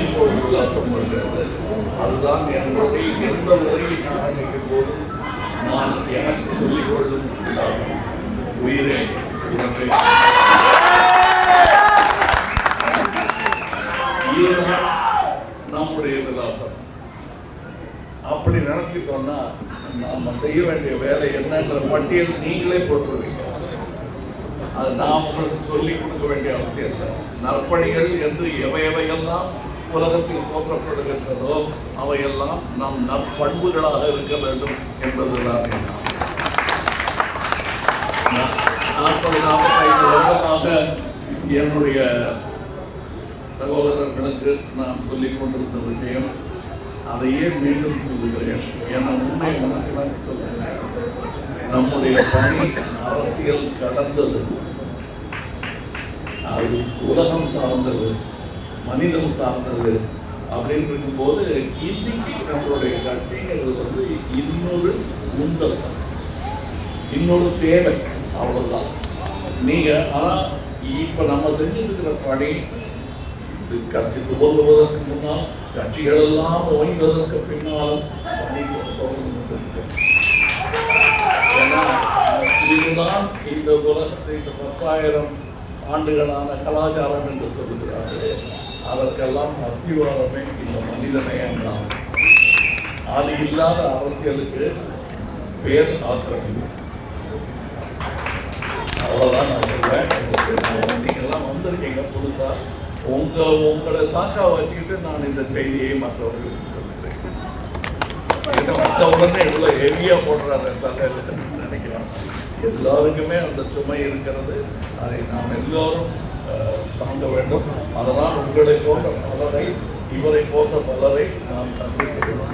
இப்போது விலாசம் வருகிறது. அதுதான் என்னுடைய எந்த உரையை நான் அமைக்கும் போது நான் எனக்கு சொல்லிக் கொள்ளும் விலாசம். உயிரே உணர்வே இதுதான் நம்முடைய விலாசம். அப்படி நினைச்சிட்டோம்னா நாம செய்ய வேண்டிய வேலை என்னன்ற பட்டியல் நீங்களே போட்டுருவீங்க. அது நாம் உங்களுக்கு சொல்லிக் கொடுக்க வேண்டிய அவசியம் இல்லை. நற்பணிகள் என்று எவையெல்லாம் உலகத்தில் போற்றப்படுகின்றதோ அவையெல்லாம் நம் நற்பண்புகளாக இருக்க வேண்டும் என்பதுதான். 40-45 வருடமாக என்னுடைய சகோதரர்களுக்கு நான் சொல்லிக் கொண்டிருந்த விஷயம் அதையே மீண்டும் சொல்லுகிறேன். என உண்மை உணர்வுதான் சொல்லுகிறேன். நம்முடைய பணி அரசியல் கடந்தது, அது உலகம் சார்ந்தது, மனிதம் சார்ந்தது. அப்படின்னு இருக்கும்போது இன்னைக்கு நம்மளுடைய கட்சிங்கிறது இன்னொரு உந்தல், இன்னொரு தேவை, அவ்வளவுதான். நீங்க ஆனா இப்ப நம்ம செஞ்சிருக்கிற பணி கட்சி துவங்குவதற்கு முன்னால், கட்சிகள் எல்லாம் ஓய்வதற்கு பின்னாலும் பணி தொடர்ந்து. ஏன்னா இதுதான் இந்த உலகத்தை 10,000 ஆண்டுகளான கலாச்சாரம் என்று சொல்லுகிறார்கள். அதற்கெல்லாம் அஸ்திவாரமே இந்த மனிதநேயம்தான். அது இல்லாத அரசியலுக்கு பேர் ஆக்கிரமிப்பு. அவ்வளவுதான் நான் சொல்றேன். நீங்கெல்லாம் வந்திருக்கீங்க புதுசா, உங்களை சாக்கா வச்சுக்கிட்டு நான் இந்த செய்தியை மற்றவர்களுக்கு சொல்லுறேன். மற்றவங்க எவ்வளவு ஹெவியா போடுறாரு நினைக்கலாம். எல்லாருக்குமே அந்த சுமை இருக்கிறது. அதை நாம் எல்லோரும் தாங்க வேண்டும். அதனால் உங்களை போன்ற பலரை, இவரை போன்ற பலரை நாம் சந்திக்க வேண்டும்.